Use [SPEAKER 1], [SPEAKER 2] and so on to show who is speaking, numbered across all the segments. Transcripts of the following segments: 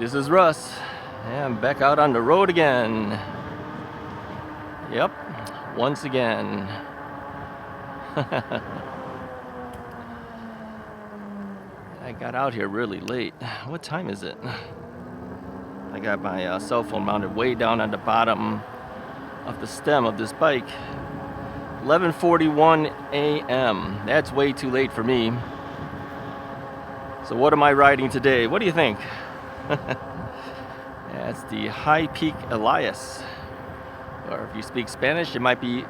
[SPEAKER 1] This is Russ. Yeah, I'm back out on the road again. Yep, once again. I got out here really late. What time is it? I got my cell phone mounted way down on the bottom of the stem of this bike. 11:41 a.m. That's way too late for me. So what am I riding today? What do you think? That's the HiPEAK Elias. Or if you speak Spanish, it might be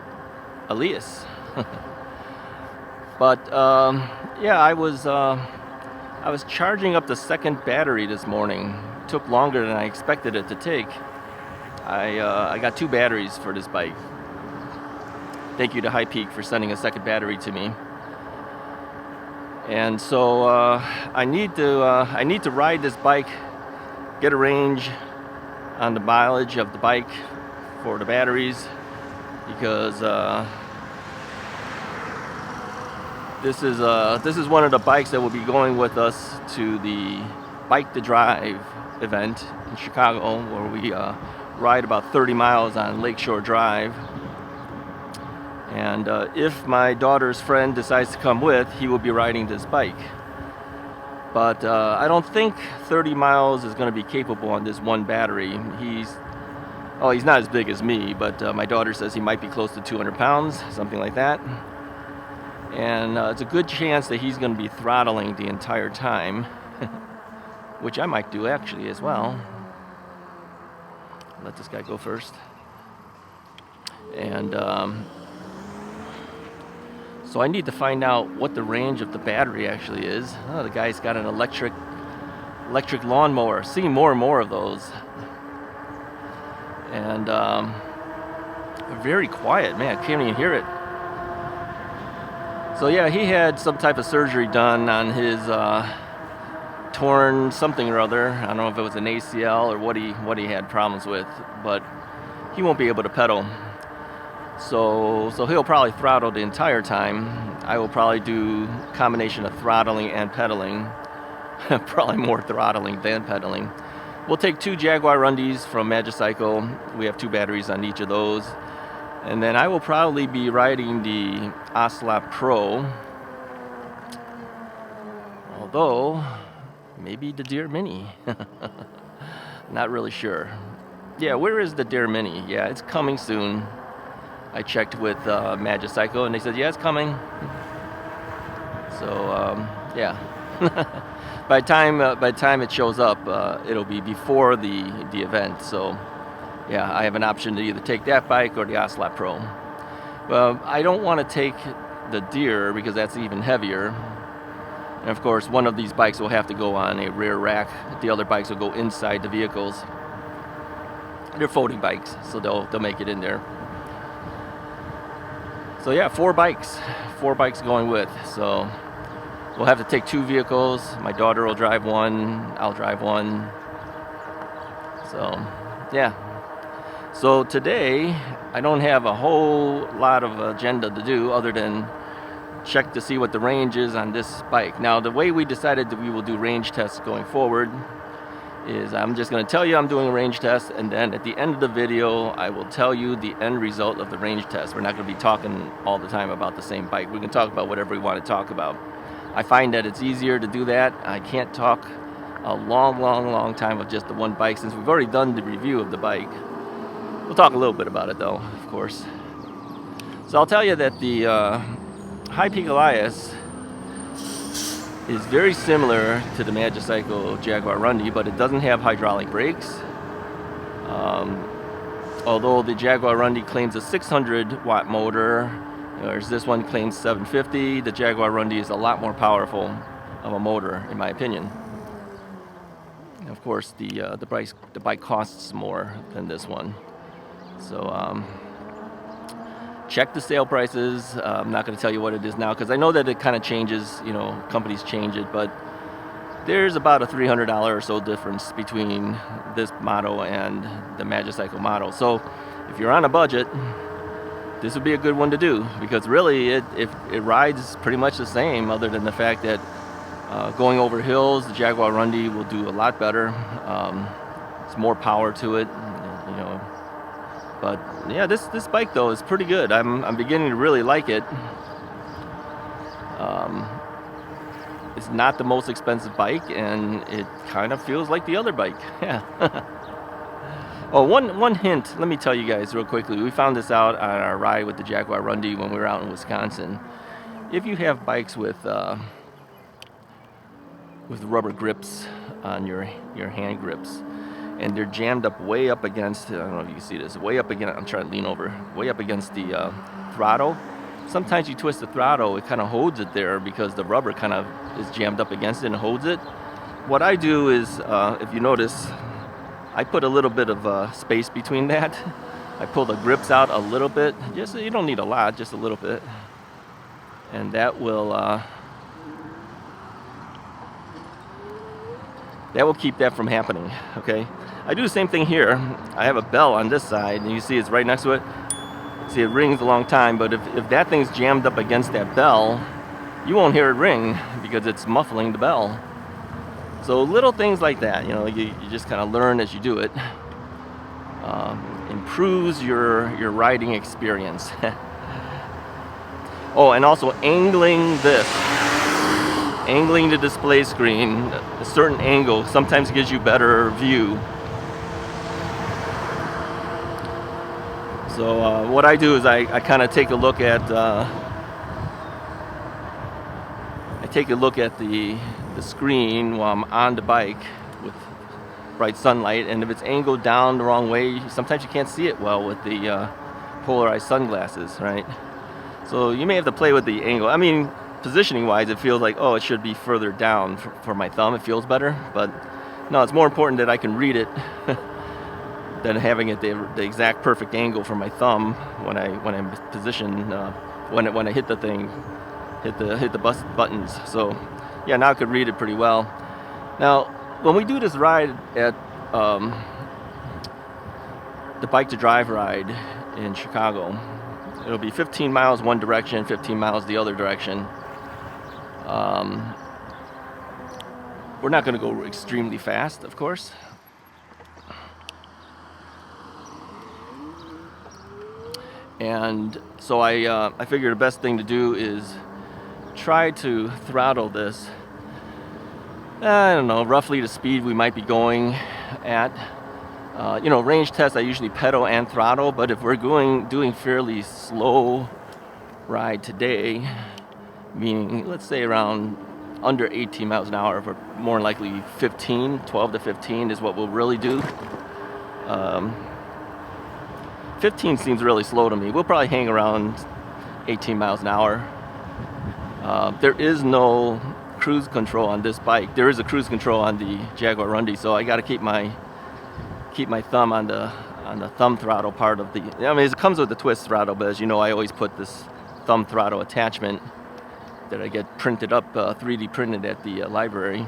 [SPEAKER 1] Elias. But yeah, I was charging up the second battery this morning. It took longer than I expected it to take. I got two batteries for this bike. Thank you to HiPEAK for sending a second battery to me. And so I need to ride this bike, get a range on the mileage of the bike for the batteries, because this is one of the bikes that will be going with us to the Bike to Drive event in Chicago, where we ride about 30 miles on Lakeshore Drive. And if my daughter's friend decides to come with, he will be riding this bike. But I don't think 30 miles is going to be capable on this one battery. He's not as big as me, but my daughter says he might be close to 200 pounds, something like that. And it's a good chance that he's going to be throttling the entire time, which I might do actually as well. Let this guy go first. And so I need to find out what the range of the battery actually is. Oh, the guy's got an electric lawnmower. Seeing more and more of those. And very quiet, man. I can't even hear it. So yeah, he had some type of surgery done on his torn something or other. I don't know if it was an ACL or what he had problems with, but he won't be able to pedal. So he'll probably throttle the entire time. I will probably do a combination of throttling and pedaling. Probably more throttling than pedaling. We'll take two Jaguar Rundies from Magicycle. We have two batteries on each of those. And then I will probably be riding the Ocelot Pro. Although, maybe the Deere Mini. Not really sure. Yeah, where is the Deere Mini? Yeah, it's coming soon. I checked with Magicycle and they said, yeah, it's coming. So, yeah. By the time it shows up, it'll be before the event. So, yeah, I have an option to either take that bike or the Ocelot Pro. Well, I don't want to take the Deere because that's even heavier. And of course, one of these bikes will have to go on a rear rack. The other bikes will go inside the vehicles. They're folding bikes, so they'll make it in there. So yeah, four bikes going with. So we'll have to take two vehicles. My daughter will drive one, I'll drive one. So yeah. So today, I don't have a whole lot of agenda to do other than check to see what the range is on this bike. Now, the way we decided that we will do range tests going forward is I'm just going to tell you I'm doing a range test, and then at the end of the video, I will tell you the end result of the range test. We're not going to be talking all the time about the same bike. We can talk about whatever we want to talk about. I find that it's easier to do that. I can't talk a long time of just the one bike since we've already done the review of the bike. We'll talk a little bit about it though, of course. So I'll tell you that the HiPEAK Elias is very similar to the Magicycle Jaguar Rundy, but it doesn't have hydraulic brakes. Although the Jaguar Rundy claims a 600 watt motor, whereas this one claims 750, the Jaguar Rundy is a lot more powerful of a motor, in my opinion. And of course, the bike costs more than this one. So check the sale prices. I'm not going to tell you what it is now because I know that it kind of changes, companies change it, but there's about a $300 or so difference between this model and the Magicycle model. So if you're on a budget, this would be a good one to do because really it rides pretty much the same, other than the fact that Going over hills, the Jaguar Rundy will do a lot better. It's more power to it, you know. But yeah, this bike though is pretty good. I'm beginning to really like it. It's not the most expensive bike, and it kind of feels like the other bike. Yeah. Oh, one hint. Let me tell you guys real quickly. We found this out on our ride with the Jaguar Rundy when we were out in Wisconsin. If you have bikes with rubber grips on your hand grips, and they're jammed up way up against, I don't know if you can see this, way up against, I'm trying to lean over, way up against the throttle. Sometimes you twist the throttle, it kind of holds it there because the rubber kind of is jammed up against it and holds it. What I do is, if you notice, I put a little bit of space between that. I pull the grips out a little bit, just you don't need a lot, just a little bit. And that will keep that from happening, okay? I do the same thing here. I have a bell on this side, and you see it's right next to it. See, it rings a long time, but if that thing's jammed up against that bell, you won't hear it ring because it's muffling the bell. So little things like that, you know, you just kind of learn as you do it. Improves your riding experience. Oh, and also angling the display screen, a certain angle sometimes gives you better view. So what I do is I kind of take a look at the screen while I'm on the bike with bright sunlight, and if it's angled down the wrong way, sometimes you can't see it well with the polarized sunglasses, right? So you may have to play with the angle. I mean, positioning wise, it feels like, oh, it should be further down for my thumb. It feels better, but no, it's more important that I can read it than having it the exact perfect angle for my thumb when I'm positioned when I hit the thing, hit the buttons. So yeah, now I could read it pretty well. Now when we do this ride at the Bike to Drive ride in Chicago, it'll be 15 miles one direction, 15 miles the other direction. We're not going to go extremely fast, of course. And so I figured the best thing to do is try to throttle this, I don't know, roughly the speed we might be going at. You know, range test I usually pedal and throttle, but if we're doing fairly slow ride today, meaning let's say around under 18 miles an hour, or more likely 12 to 15 is what we'll really do. 15 seems really slow to me. We'll probably hang around 18 miles an hour. There is no cruise control on this bike. There is a cruise control on the Jaguar Rundy, so I got to keep my thumb on the thumb throttle part of the. I mean, it comes with the twist throttle, but as you know, I always put this thumb throttle attachment that I get printed up, 3D printed at the library.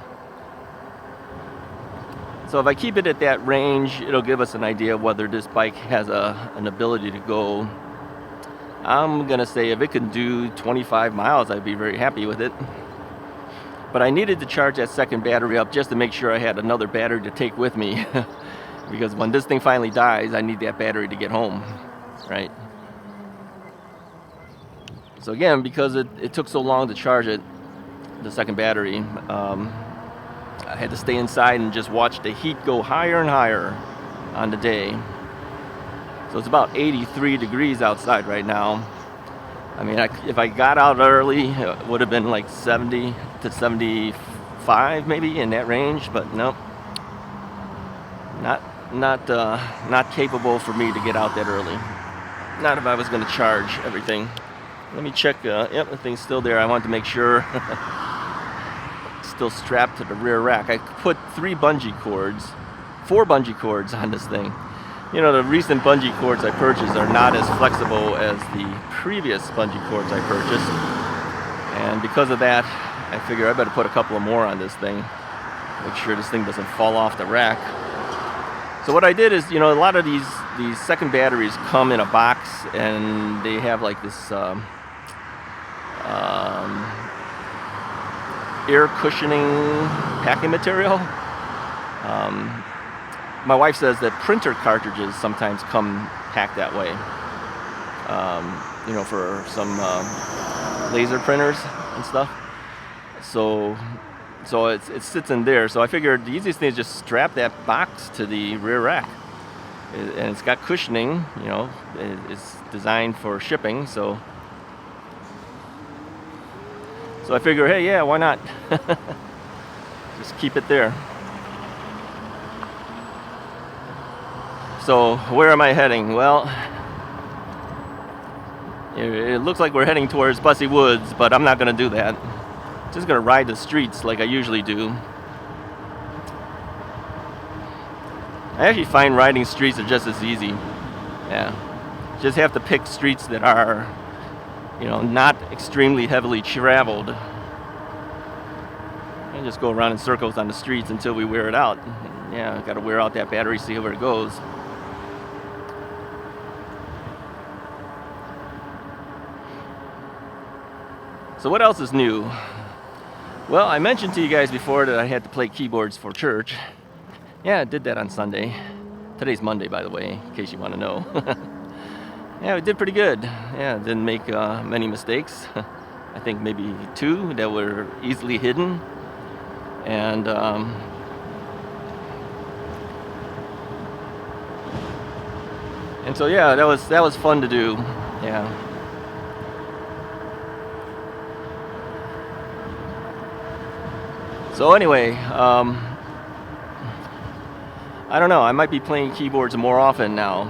[SPEAKER 1] So if I keep it at that range, it'll give us an idea of whether this bike has an ability to go. I'm gonna say if it can do 25 miles, I'd be very happy with it. But I needed to charge that second battery up just to make sure I had another battery to take with me. Because when this thing finally dies, I need that battery to get home, right? So again, because it took so long to charge it, the second battery, I had to stay inside and just watch the heat go higher and higher on the day. So it's about 83 degrees outside right now. I mean, if I got out early, it would have been like 70 to 75 maybe, in that range, but nope. Not capable for me to get out that early. Not if I was going to charge everything. Let me check. Yep, the thing's still there. I wanted to make sure. Still strapped to the rear rack. I put 4 bungee cords on this thing. You know, the recent bungee cords I purchased are not as flexible as the previous bungee cords I purchased. And because of that, I figure I better put a couple of more on this thing. Make sure this thing doesn't fall off the rack. So what I did is, you know, a lot of these second batteries come in a box, and they have like this air cushioning packing material. My wife says that printer cartridges sometimes come packed that way. You know, for some laser printers and stuff. So it sits in there. So I figured the easiest thing is just strap that box to the rear rack. And it's got cushioning, you know, it's designed for shipping, so I figure, hey, yeah, why not? Just keep it there. So where am I heading? Well, it looks like we're heading towards Bussy Woods, but I'm not going to do that. Just going to ride the streets like I usually do. I actually find riding streets are just as easy. Yeah. Just have to pick streets that are, you know, not extremely heavily traveled. And just go around in circles on the streets until we wear it out. Yeah, got to wear out that battery, see where it goes. So what else is new? Well, I mentioned to you guys before that I had to play keyboards for church. Yeah, I did that on Sunday. Today's Monday, by the way, in case you want to know. Yeah, we did pretty good. Yeah, didn't make many mistakes. I think maybe 2 that were easily hidden. And so yeah, that was fun to do. Yeah. So anyway, I don't know. I might be playing keyboards more often now.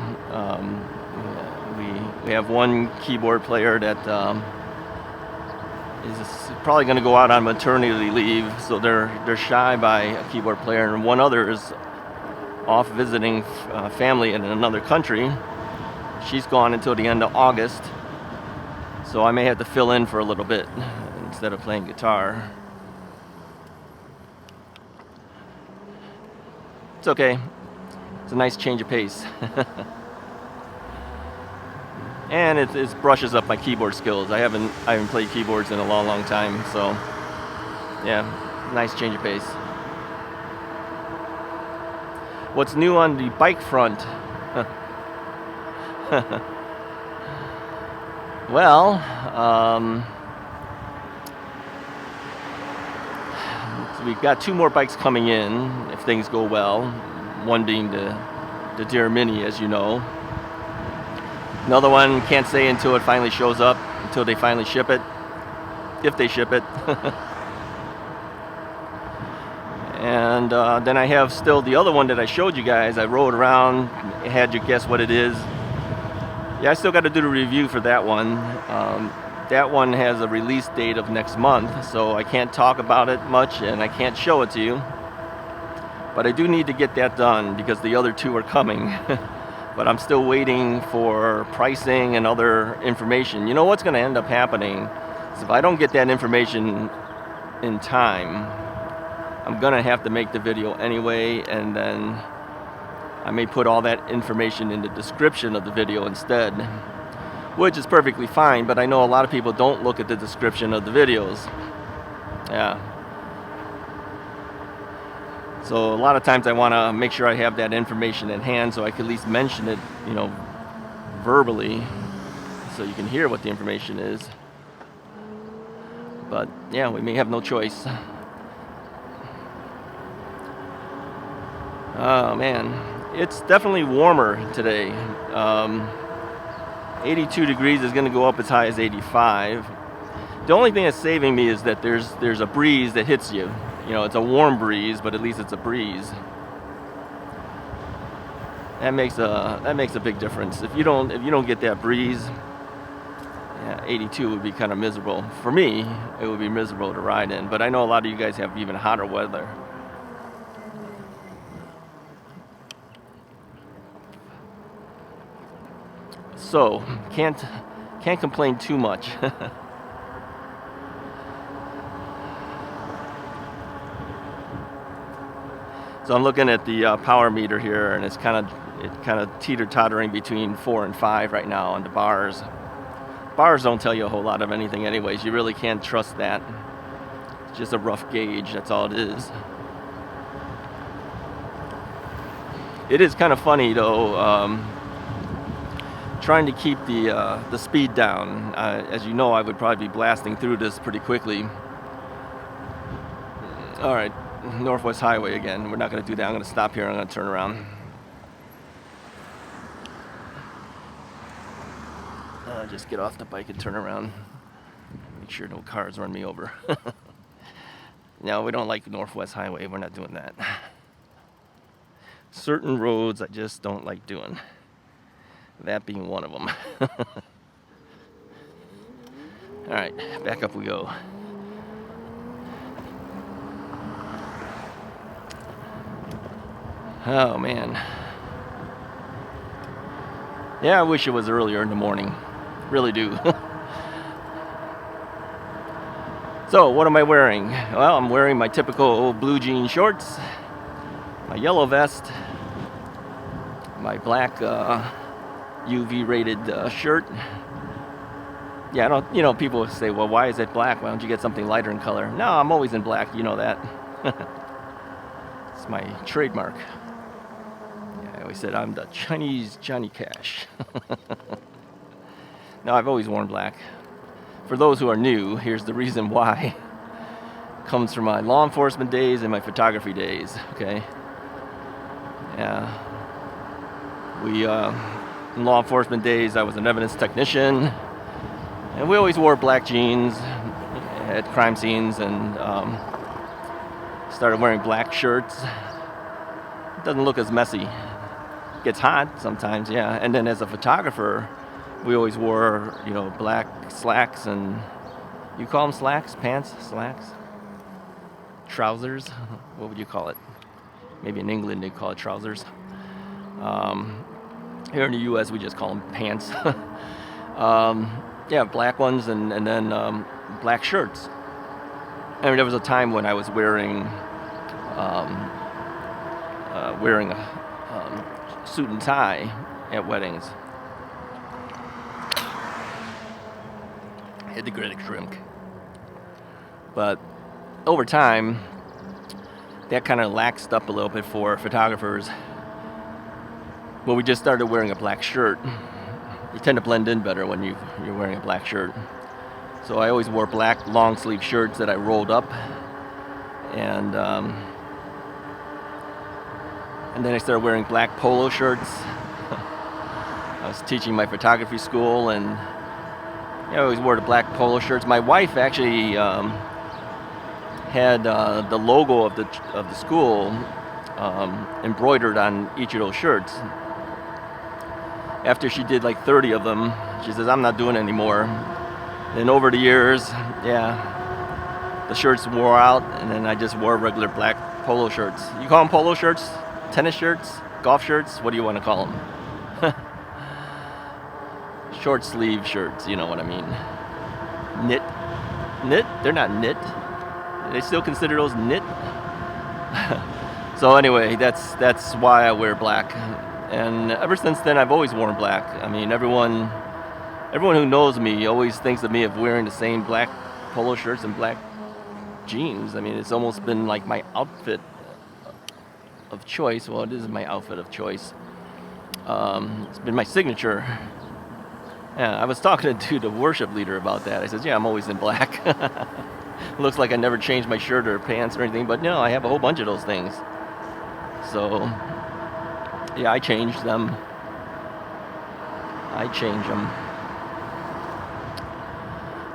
[SPEAKER 1] We have one keyboard player that is probably going to go out on maternity leave, so they're shy by a keyboard player, and one other is off visiting family in another country. She's gone until the end of August, so I may have to fill in for a little bit instead of playing guitar. It's okay. It's a nice change of pace. And it brushes up my keyboard skills. I haven't played keyboards in a long time, so yeah, nice change of pace. What's new on the bike front? Well, we've got 2 more bikes coming in if things go well. One being the Deer Mini, as you know. Another one, can't say until it finally shows up, until they finally ship it, if they ship it. And then I have still the other one that I showed you guys. I rode around, had you guess what it is. Yeah, I still got to do the review for that one. That one has a release date of next month, so I can't talk about it much and I can't show it to you. But I do need to get that done because the other 2 are coming. But I'm still waiting for pricing and other information. You know what's going to end up happening is if I don't get that information in time, I'm going to have to make the video anyway, and then I may put all that information in the description of the video instead, which is perfectly fine, but I know a lot of people don't look at the description of the videos. Yeah. So a lot of times I want to make sure I have that information at hand so I can at least mention it, you know, verbally, so you can hear what the information is. But yeah, we may have no choice. Oh man, it's definitely warmer today. 82 degrees is going to go up as high as 85. The only thing that's saving me is that there's a breeze that hits you. You know, it's a warm breeze, but at least it's a breeze. That makes a big difference. If you don't get that breeze, yeah, 82 would be kind of miserable. For me, it would be miserable to ride in. But I know a lot of you guys have even hotter weather. So can't complain too much. So I'm looking at the power meter here, and it's kind of teeter-tottering between 4 and 5 right now on the bars. Bars don't tell you a whole lot of anything anyways. You really can't trust that. just a rough gauge, that's all it is. It is kind of funny though, trying to keep the speed down. As you know, I would probably be blasting through this pretty quickly. All right, Northwest Highway again. We're not going to do that. I'm going to stop here and I'm going to turn around. Just get off the bike and turn around. Make sure no cars run me over. No, we don't like Northwest Highway. We're not doing that. Certain roads I just don't like doing. That being one of them. All right, back up we go. Oh man. Yeah, I wish it was earlier in the morning. Really do. So, what am I wearing? Well, I'm wearing my typical blue jean shorts, my yellow vest, my black UV rated shirt. Yeah, I don't, you know, people say, well, why is it black? Why don't you get something lighter in color? No, I'm always in black, you know that. It's my trademark. Yeah, I always said I'm the Chinese Johnny Cash. No, I've always worn black. For those who are new, here's the reason why. It comes from my law enforcement days and my photography days, okay? Yeah. In law enforcement days, I was an evidence technician, and we always wore black jeans at crime scenes, and started wearing black shirts. It doesn't look as messy. It gets hot sometimes, yeah. And then as a photographer, we always wore, you know, black slacks, and you call them slacks? Pants? Slacks? Trousers? What would you call it? Maybe in England they call it trousers. Here in the U.S. we just call them pants. Yeah, black ones, and then black shirts. I mean, there was a time when I was wearing a suit and tie at weddings. I had to get a drink. But over time, that kind of laxed up a little bit for photographers. When we just started wearing a black shirt, you tend to blend in better when you're wearing a black shirt. So I always wore black long sleeve shirts that I rolled up, and then I started wearing black polo shirts. I was teaching my photography school, and I always wore the black polo shirts. My wife actually had the logo of the school embroidered on each of those shirts. After she did like 30 of them, she says, I'm not doing it anymore. And over the years, yeah, the shirts wore out, and then I just wore regular black polo shirts. You call them polo shirts? Tennis shirts? Golf shirts? What do you want to call them? Short sleeve shirts, you know what I mean. Knit? Knit? They're not knit. They still consider those knit? So anyway, that's why I wear black. And ever since then, I've always worn black. I mean, everyone who knows me always thinks of me of wearing the same black polo shirts and black jeans. I mean, it's almost been like my outfit of choice. Well, it is my outfit of choice. It's been my signature. Yeah, I was talking to the worship leader about that. I said, yeah, I'm always in black. Looks like I never changed my shirt or pants or anything, but no, I have a whole bunch of those things. So, yeah, I changed them. I change them.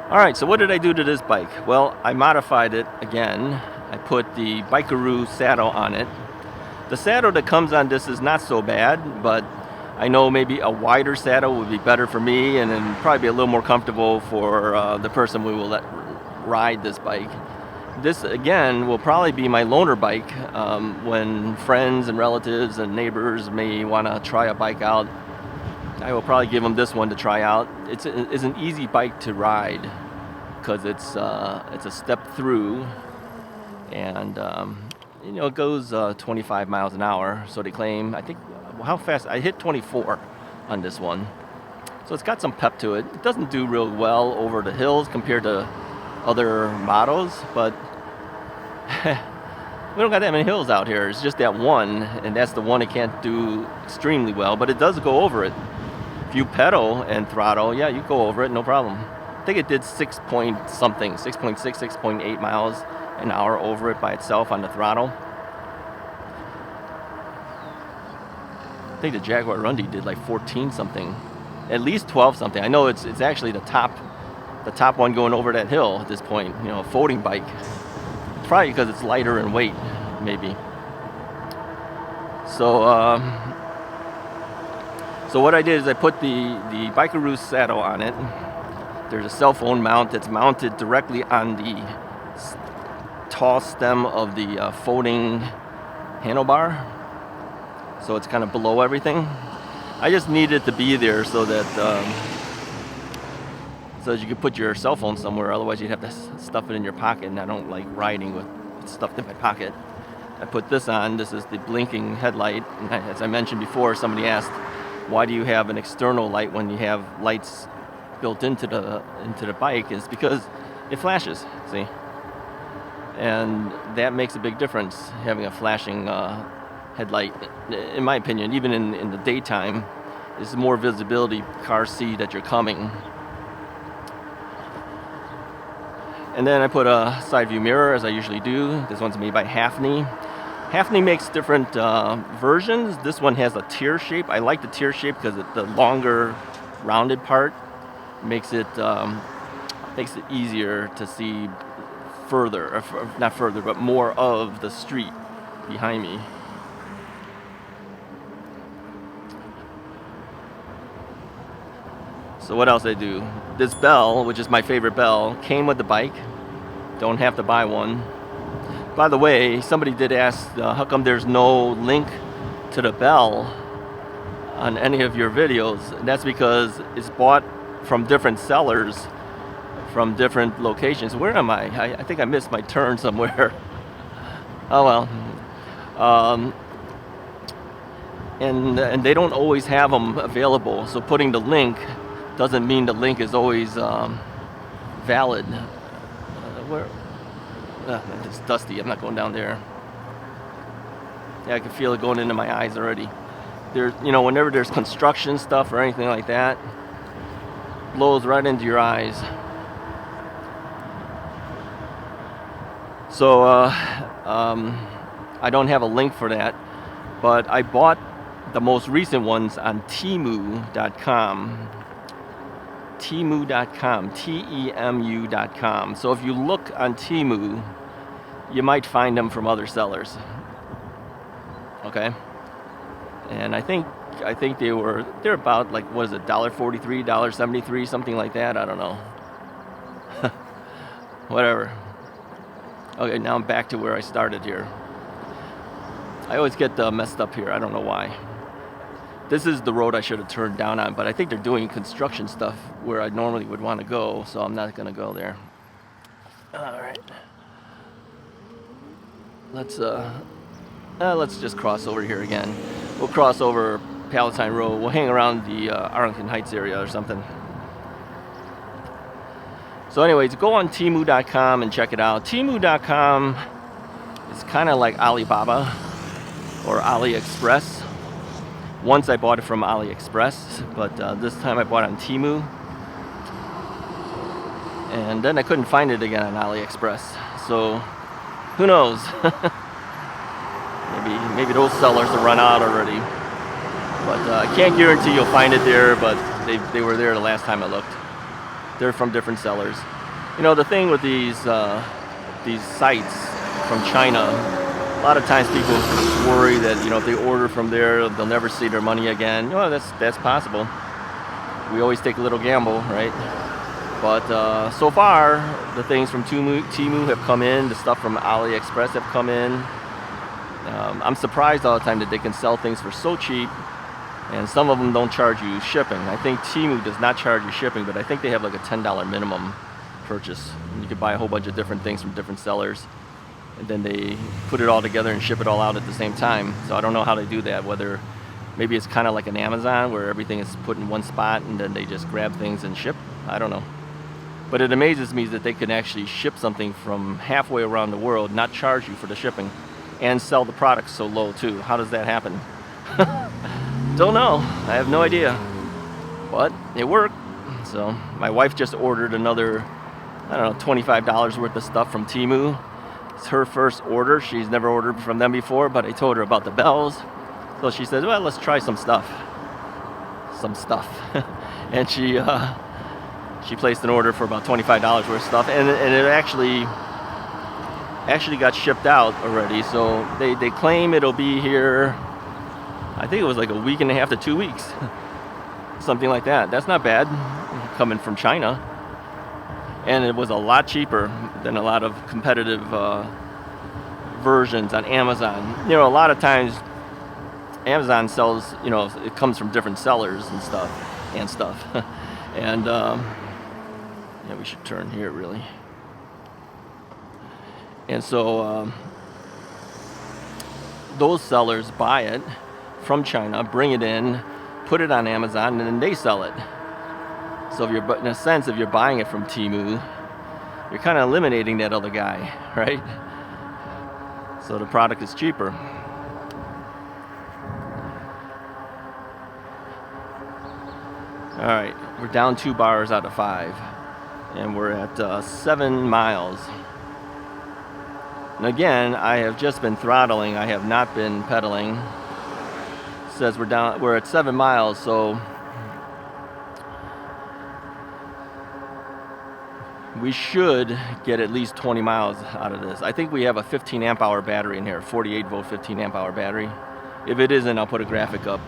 [SPEAKER 1] All right, so what did I do to this bike? Well, I modified it again. I put the Bikeroo saddle on it. The saddle that comes on this is not so bad, but I know maybe a wider saddle would be better for me, and then probably be a little more comfortable for the person we will let ride this bike. This, again, will probably be my loaner bike when friends and relatives and neighbors may want to try a bike out. I will probably give them this one to try out. It's an easy bike to ride because it's a step through, and you know, it goes 25 miles an hour, so they claim. I think, how fast? I hit 24 on this one. So it's got some pep to it. It doesn't do real well over the hills compared to other models, but we don't got that many hills out here. It's just that one, and that's the one it can't do extremely well, but it does go over it. If you pedal and throttle, yeah, you go over it, no problem. I think it did 6 point something, 6.6, 6.8 miles an hour over it by itself on the throttle. I think the Jaguar Rundy did like 14 something, at least 12 something. I know it's actually the top one going over that hill at this point. You know, a folding bike. Probably because it's lighter in weight, maybe. So what I did is I put the Bikeroo saddle on it. There's a cell phone mount that's mounted directly on the tall stem of the folding handlebar. So it's kind of below everything. I just needed it to be there so that you could put your cell phone somewhere. Otherwise you'd have to stuff it in your pocket, and I don't like riding with stuff in my pocket. I put this on. This is the blinking headlight. And as I mentioned before, somebody asked, why do you have an external light when you have lights built into the bike? Is because it flashes, see? And that makes a big difference, having a flashing headlight. In my opinion, even in the daytime, there's more visibility. Cars see that you're coming. And then I put a side view mirror, as I usually do. This one's made by Hafni. Hafni makes different versions. This one has a tear shape. I like the tear shape because the longer rounded part makes it easier to see further, or not further, but more of the street behind me. So what else I do? This bell, which is my favorite bell, came with the bike. Don't have to buy one. By the way, somebody did ask, how come there's no link to the bell on any of your videos? And that's because it's bought from different sellers from different locations. Where am I? I think I missed my turn somewhere. Oh well. And they don't always have them available. So putting the link doesn't mean the link is always valid. It's dusty. I'm not going down there. Yeah, I can feel it going into my eyes already. There's, whenever there's construction stuff or anything like that, blows right into your eyes. So I don't have a link for that, but I bought the most recent ones on Temu.com. Temu.com, Temu.com. So if you look on Temu, you might find them from other sellers. Okay, and I think they're about like, what is it, $1.43, $1.73, something like that. I don't know. Whatever. Okay, now I'm back to where I started here. I always get messed up here. I don't know why. This is the road I should have turned down on, but I think they're doing construction stuff where I normally would want to go, so I'm not going to go there. All right. Let's just cross over here again. We'll cross over Palatine Road. We'll hang around the Arlington Heights area or something. So anyways, go on Temu.com and check it out. Temu.com is kind of like Alibaba or AliExpress. Once I bought it from AliExpress, but this time I bought it on Temu. And then I couldn't find it again on AliExpress. So who knows? maybe those sellers have run out already. But I can't guarantee you'll find it there, but they were there the last time I looked. They're from different sellers. The thing with these sites from China, a lot of times people worry that if they order from there, they'll never see their money again. That's possible. We always take a little gamble, right? But so far, the things from Temu have come in. The stuff from AliExpress have come in. I'm surprised all the time that they can sell things for so cheap, and some of them don't charge you shipping. I think Temu does not charge you shipping, but I think they have like a $10 minimum purchase. And you can buy a whole bunch of different things from different sellers, and then they put it all together and ship it all out at the same time. So I don't know how they do that, whether maybe it's kind of like an Amazon where everything is put in one spot and then they just grab things and ship. I don't know. But it amazes me that they can actually ship something from halfway around the world, not charge you for the shipping, and sell the product so low too. How does that happen? Don't know. I have no idea. But it worked. So my wife just ordered another, I don't know, $25 worth of stuff from Temu. It's her first order. She's never ordered from them before, but I told her about the bells. So she said, well, let's try some stuff. And she placed an order for about $25 worth of stuff, and it actually got shipped out already. So they claim it'll be here, I think it was like a week and a half to 2 weeks. Something like that. That's not bad coming from China. And it was a lot cheaper than a lot of competitive versions on Amazon. You know, a lot of times Amazon sells, you know, it comes from different sellers and stuff. And yeah, we should turn here really. And so those sellers buy it from China, bring it in, put it on Amazon, and then they sell it. So if you're, in a sense, if you're buying it from Temu, you're kind of eliminating that other guy, right? So the product is cheaper. All right, we're down 2 bars out of 5, and we're at 7 miles. And again, I have just been throttling. I have not been pedaling. It says we're at 7 miles, so we should get at least 20 miles out of this. I think we have a 15 amp hour battery in here, 48 volt 15 amp hour battery. If it isn't, I'll put a graphic up.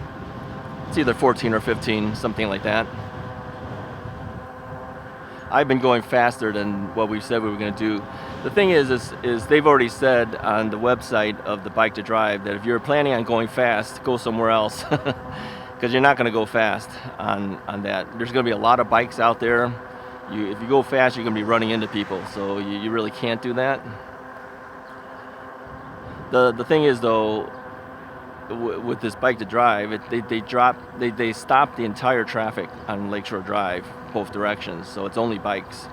[SPEAKER 1] It's either 14 or 15, something like that. I've been going faster than what we said we were going to do. The thing is they've already said on the website of the Bike to Drive that if you're planning on going fast, go somewhere else, because you're not going to go fast on that. There's going to be a lot of bikes out there. If you go fast, you're going to be running into people, so you really can't do that. The thing is, though, with this Bike to Drive, they stop the entire traffic on Lakeshore Drive, both directions, so it's only bikes.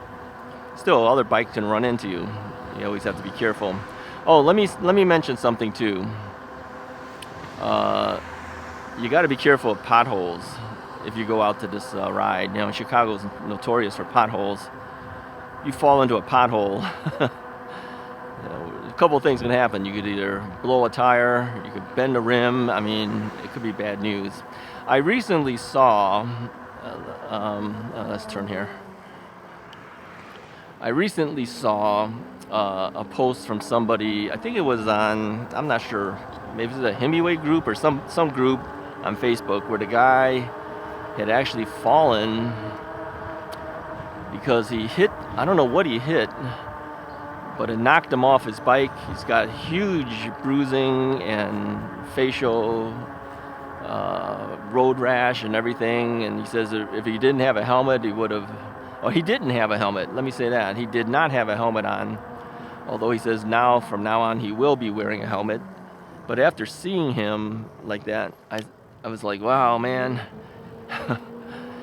[SPEAKER 1] Still, other bikes can run into you. You always have to be careful. Oh, let me mention something too. You got to be careful of potholes if you go out to this ride. You know, Chicago's notorious for potholes. You fall into a pothole, you know, a couple of things can happen. You could either blow a tire, you could bend a rim. I mean, it could be bad news. I recently saw, let's turn here. I recently saw a post from somebody, I think it was on, I'm not sure, maybe it was a Himiway group or some group on Facebook, where the guy had actually fallen because he hit, I don't know what he hit, but it knocked him off his bike. He's got huge bruising and facial road rash and everything, and he says if he didn't have a helmet, he would have, oh, he didn't have a helmet, let me say that. He did not have a helmet on, although he says from now on he will be wearing a helmet. But after seeing him like that, I was like, wow, man,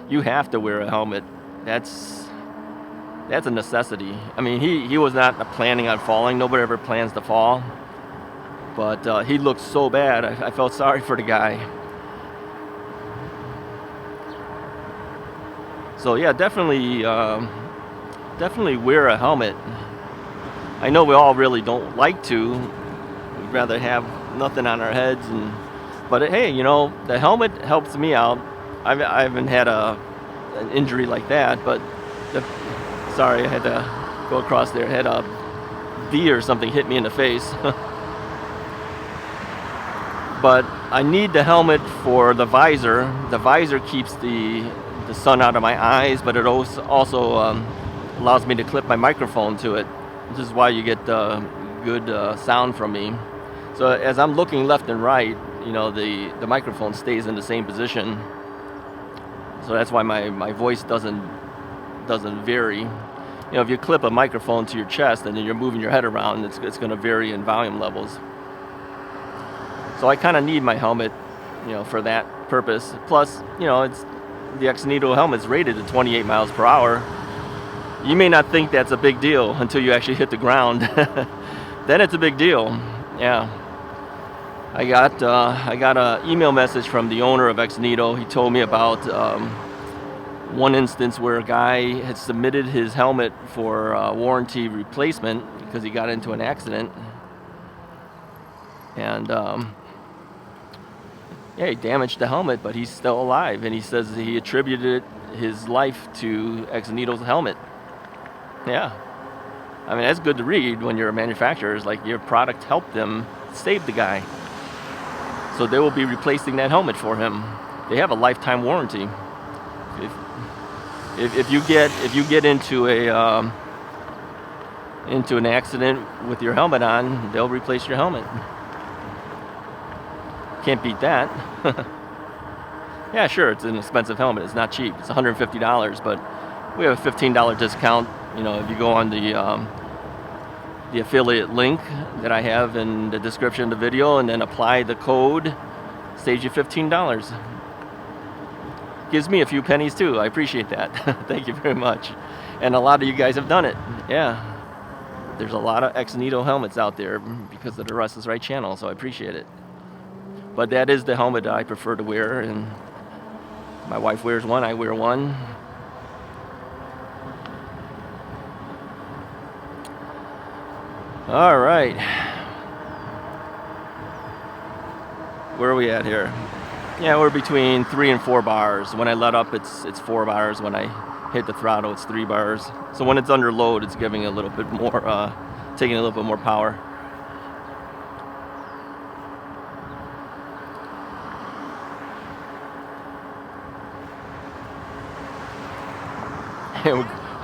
[SPEAKER 1] you have to wear a helmet. That's a necessity. I mean, he was not planning on falling. Nobody ever plans to fall. But he looked so bad. I felt sorry for the guy. So yeah, definitely wear a helmet. I know we all really don't like to. We'd rather have nothing on our heads. But hey, you know, the helmet helps me out. I haven't had an injury like that, but sorry, I had to go across there. I had a bee or something hit me in the face. But I need the helmet for the visor. The visor keeps the sun out of my eyes, but it also allows me to clip my microphone to it. This is why you get good sound from me. So as I'm looking left and right, you know, the microphone stays in the same position. So that's why my voice doesn't vary. You know, if you clip a microphone to your chest and then you're moving your head around, it's going to vary in volume levels. So I kind of need my helmet, you know, for that purpose. Plus, you know, the Exnito helmet's rated at 28 miles per hour. You may not think that's a big deal until you actually hit the ground. Then it's a big deal. Yeah. I got an email message from the owner of Exnito. He told me about one instance where a guy had submitted his helmet for warranty replacement because he got into an accident. And yeah, he damaged the helmet, but he's still alive. And he says he attributed his life to Exnito's helmet. Yeah. I mean, that's good to read when you're a manufacturer. It's like your product helped them save the guy. So they will be replacing that helmet for him. They have a lifetime warranty. If you get into an accident with your helmet on, they'll replace your helmet. Can't beat that. Yeah, sure, it's an expensive helmet. It's not cheap. It's $150, but we have a $15 discount. You know, if you go on the affiliate link that I have in the description of the video and then apply the code, saves you $15. Gives me a few pennies too. I appreciate that. Thank you very much. And a lot of you guys have done it. Yeah. There's a lot of Exnito helmets out there because of the Russ is Right channel, so I appreciate it. But that is the helmet that I prefer to wear, and my wife wears one, I wear one. All right. Where are we at here? Yeah, we're between 3 and 4 bars. When I let up, it's 4 bars. When I hit the throttle, it's 3 bars. So when it's under load, it's giving a little bit more, taking a little bit more power.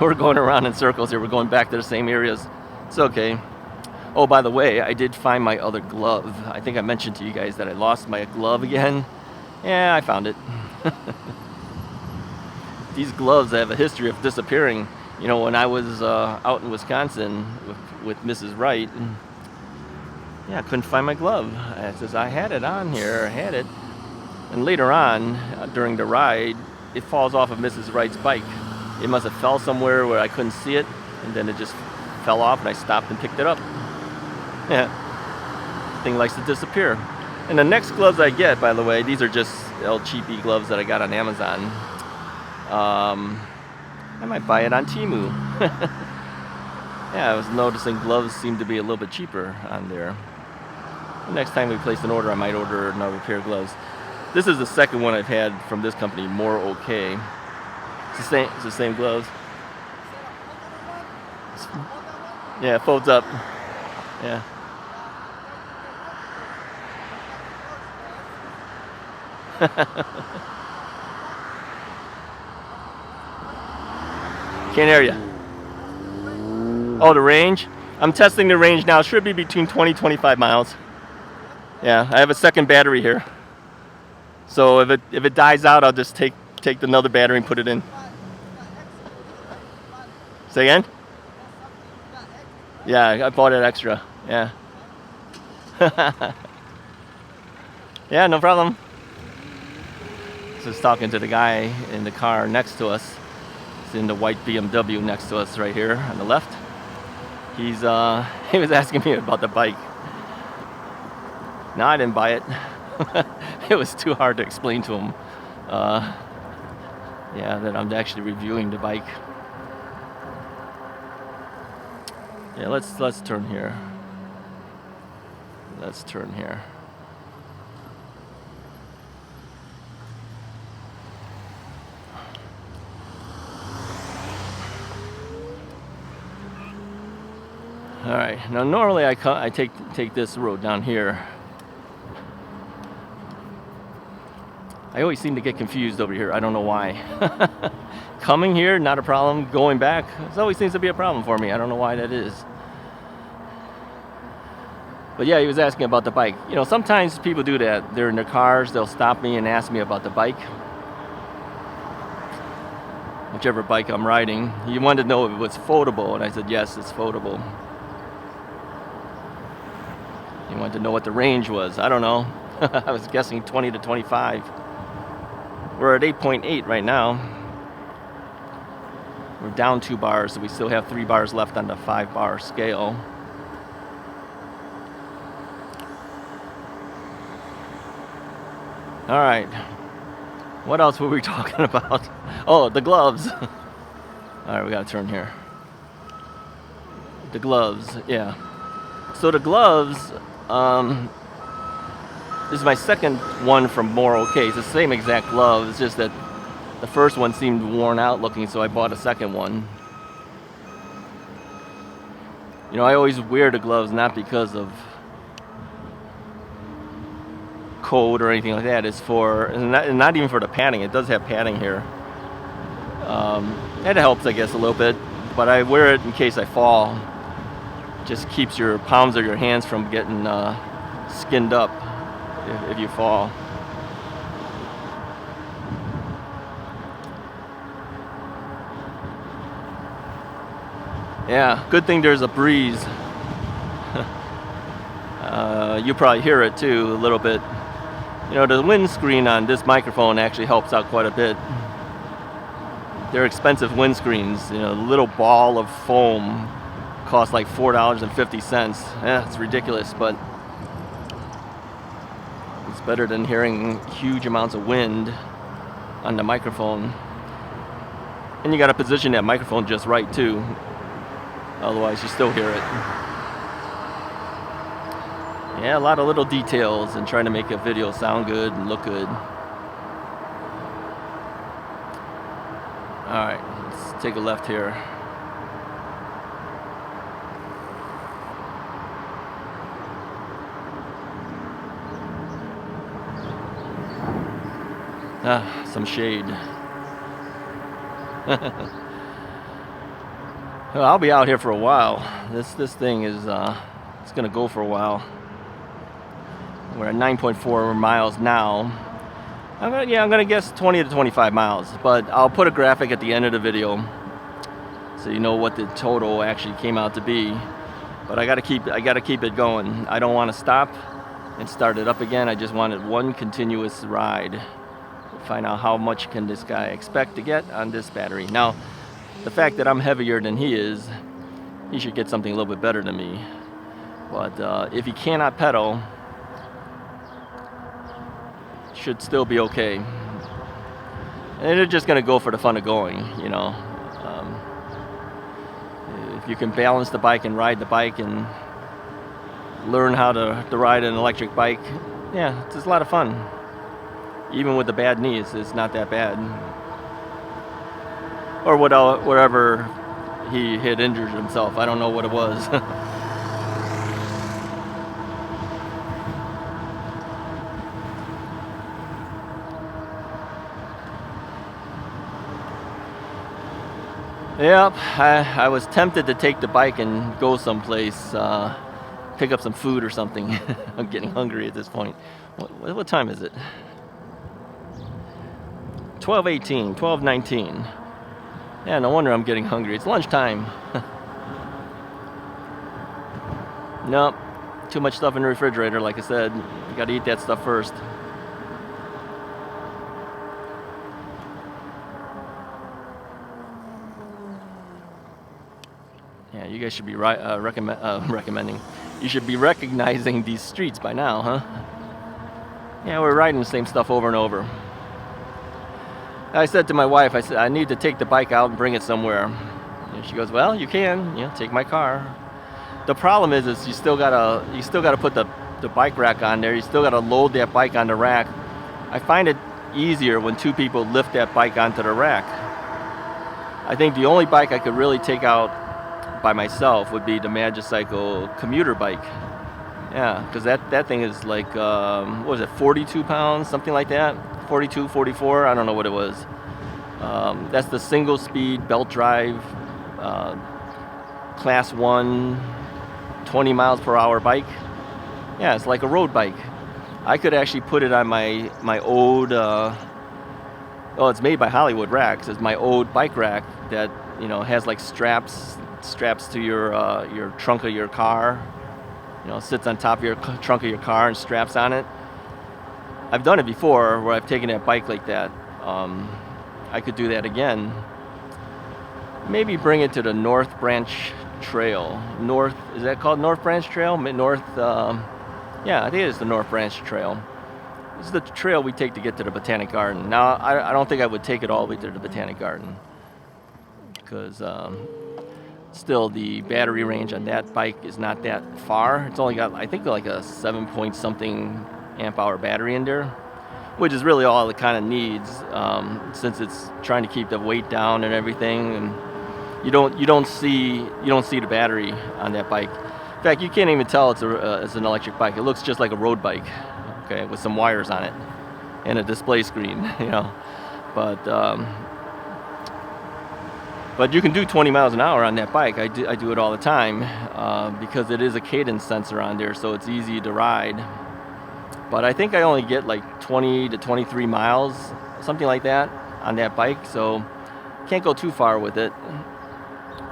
[SPEAKER 1] We're going around in circles here. We're going back to the same areas. It's okay. Oh, by the way, I did find my other glove. I think I mentioned to you guys that I lost my glove again. Yeah, I found it. These gloves have a history of disappearing. You know, when I was out in Wisconsin with Mrs. Wright, yeah, I couldn't find my glove. I says, I had it on here, I had it. And later on, during the ride, it falls off of Mrs. Wright's bike. It must have fell somewhere where I couldn't see it, and then it just fell off, and I stopped and picked it up. Yeah, thing likes to disappear. And the next gloves I get, by the way, these are just cheapy gloves that I got on Amazon. I might buy it on Temu. Yeah, I was noticing gloves seem to be a little bit cheaper on there. The next time we place an order, I might order another pair of gloves. This is the second one I've had from this company, More Okay. It's the same gloves. Yeah, it folds up. Yeah. Can't hear you. Oh, the range? I'm testing the range now. Should be between 20 and 25 miles. Yeah, I have a second battery here. So if it dies out, I'll just take another battery and put it in. Say again? Yeah, I bought it extra. Yeah. Yeah, no problem. Just talking to the guy in the car next to us. It's in the white BMW next to us right here on the left. He was asking me about the bike. No, I didn't buy it. It was too hard to explain to him. Yeah, that I'm actually reviewing the bike. Yeah, let's turn here. Let's turn here. All right. Now, normally I take this road down here. I always seem to get confused over here. I don't know why. Coming here, not a problem. Going back, it always seems to be a problem for me. I don't know why that is. But yeah, he was asking about the bike. You know, sometimes people do that. They're in their cars. They'll stop me and ask me about the bike. Whichever bike I'm riding. He wanted to know if it was foldable, and I said, yes, it's foldable. He wanted to know what the range was. I don't know. I was guessing 20 to 25. We're at 8.8 right now. We're down 2 bars, so we still have 3 bars left on the 5-bar scale. All right. What else were we talking about? Oh, the gloves. All right, we gotta turn here. The gloves, yeah. So the gloves, this is my second one from More OK. It's the same exact glove. It's just that the first one seemed worn out looking, so I bought a second one. You know, I always wear the gloves not because of code or anything like that. It's for, and not even for the padding. It does have padding here. It helps, I guess, a little bit, but I wear it in case I fall. Just keeps your palms of your hands from getting skinned up if you fall. Yeah, good thing there's a breeze. You probably hear it too a little bit. You know, the windscreen on this microphone actually helps out quite a bit. They're expensive windscreens. You know, a little ball of foam costs like $4.50. Yeah, it's ridiculous, but it's better than hearing huge amounts of wind on the microphone. And you got to position that microphone just right too. Otherwise, you still hear it. Yeah, a lot of little details and trying to make a video sound good and look good. All right, let's take a left here. Some shade. Well, I'll be out here for a while. This thing is it's gonna go for a while. We're at 9.4 miles now. I'm gonna guess 20 to 25 miles, but I'll put a graphic at the end of the video so you know what the total actually came out to be. But I gotta keep it going. I don't want to stop and start it up again. I just wanted one continuous ride. Find out how much can this guy expect to get on this battery. Now, the fact that I'm heavier than he is, he should get something a little bit better than me. But if he cannot pedal, should still be okay. And they're just gonna go for the fun of going, you know. If you can balance the bike and ride the bike and learn how to ride an electric bike, yeah, it's just a lot of fun. Even with the bad knees, it's not that bad. Or whatever he had injured himself. I don't know what it was. Yep, I was tempted to take the bike and go someplace, pick up some food or something. I'm getting hungry at this point. What time is it? 12:18, 12:19. Yeah, no wonder I'm getting hungry. It's lunchtime. Nope, too much stuff in the refrigerator, like I said. You gotta eat that stuff first. Yeah, you guys should be recommending. You should be recognizing these streets by now, huh? Yeah, we're riding the same stuff over and over. I said to my wife, I said, I need to take the bike out and bring it somewhere. And she goes, well, you can, take my car. The problem is you still gotta put the bike rack on there. You still gotta load that bike on the rack. I find it easier when two people lift that bike onto the rack. I think the only bike I could really take out by myself would be the Magicycle commuter bike. Yeah, because that thing is like, what was it, 42 pounds, something like that? 42, 44, I don't know what it was. That's the single speed belt drive, class 1, 20 miles per hour bike. Yeah, it's like a road bike. I could actually put it on my old, it's made by Hollywood Racks. It's my old bike rack that, has like straps to your trunk of your car. Sits on top of your trunk of your car and straps on it. I've done it before where I've taken that bike like that. I could do that again. maybe bring it to the North Branch Trail. Is that called North Branch Trail? Yeah, I think it's the North Branch Trail. This is the trail we take to get to the Botanic Garden. Now, I don't think I would take it all the way to the Botanic Garden, because still the battery range on that bike is not that far. It's only got, I think, like a 7-point-something amp hour battery in there, which is really all it kind of needs, since it's trying to keep the weight down and everything. And you don't see the battery on that bike. In fact, you can't even tell it's an electric bike. It looks just like a road bike, okay, with some wires on it and a display screen, you know. But you can do 20 miles an hour on that bike. I do it all the time, because it is a cadence sensor on there, so it's easy to ride. But I think I only get like 20 to 23 miles, something like that, on that bike, so can't go too far with it.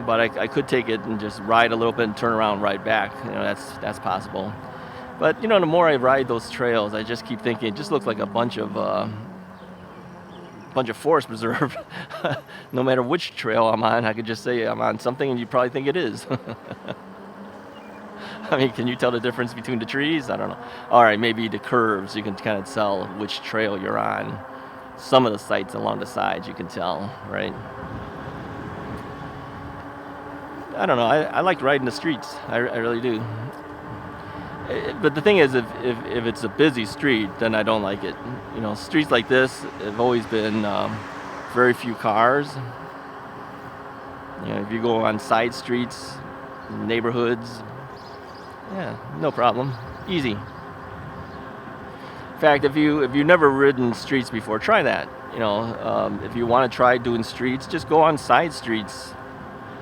[SPEAKER 1] But I could take it and just ride a little bit and turn around and ride back. You know, that's possible. But, you know, the more I ride those trails, I just keep thinking it just looks like a bunch of forest preserve. No matter which trail I'm on, I could just say I'm on something and you probably think it is. I mean, can you tell the difference between the trees? I don't know. All right, maybe the curves, you can kind of tell which trail you're on. Some of the sites along the sides you can tell, right? I don't know. I like riding the streets. I really do. But the thing is, if it's a busy street, then I don't like it. You know, streets like this have always been very few cars. You know, if you go on side streets, neighborhoods, yeah, no problem, easy. In fact, if you've never ridden streets before, try that. You know, if you want to try doing streets, just go on side streets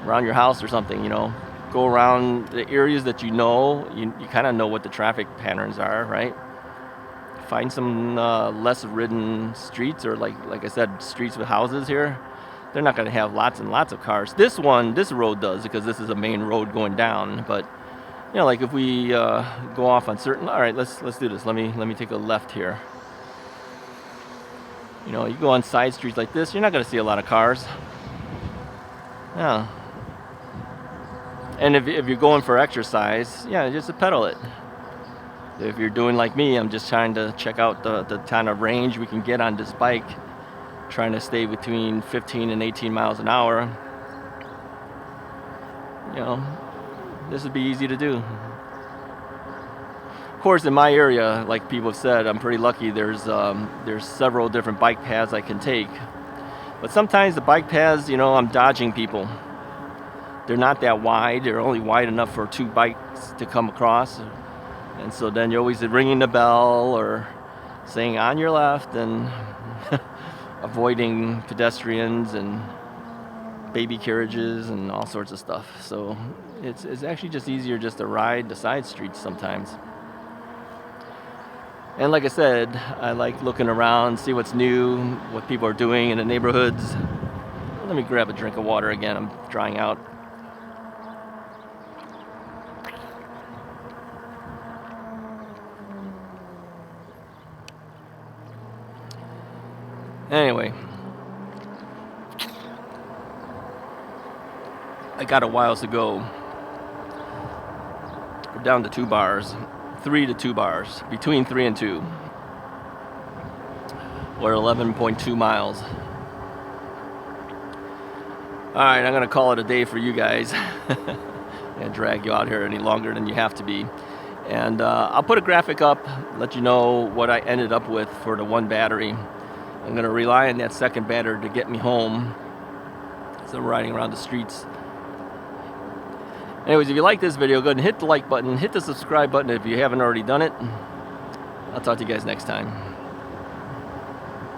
[SPEAKER 1] around your house or something. You know, go around the areas that you know. You kind of know what the traffic patterns are, right? Find some less ridden streets, or like I said, streets with houses here. They're not going to have lots and lots of cars. This road does, because this is a main road going down. But you know, like if we go off on certain. All right, let's do this. Let me take a left here. You know, you go on side streets like this, you're not going to see a lot of cars. Yeah. And if you're going for exercise, yeah, just pedal it. If you're doing like me, I'm just trying to check out the kind of range we can get on this bike, trying to stay between 15 and 18 miles an hour. You know, this would be easy to do. Of course, in my area, like people have said, I'm pretty lucky. There's several different bike paths I can take. But sometimes the bike paths, you know, I'm dodging people. They're not that wide. They're only wide enough for two bikes to come across. And so then you're always ringing the bell or saying on your left and avoiding pedestrians and baby carriages and all sorts of stuff. So it's actually just easier just to ride the side streets sometimes. And like I said, I like looking around, see what's new, what people are doing in the neighborhoods. Let me grab a drink of water again. I'm drying out. Anyway, I got a while to go. We're down to 2 bars. 3 to 2 bars, between 3 and 2. We're 11.2 miles. All right, I'm gonna call it a day for you guys. I'm gonna drag you out here any longer than you have to be. And I'll put a graphic up, let you know what I ended up with for the one battery. I'm gonna rely on that second battery to get me home. So I'm riding around the streets. Anyways, if you like this video, go ahead and hit the like button, hit the subscribe button if you haven't already done it. I'll talk to you guys next time.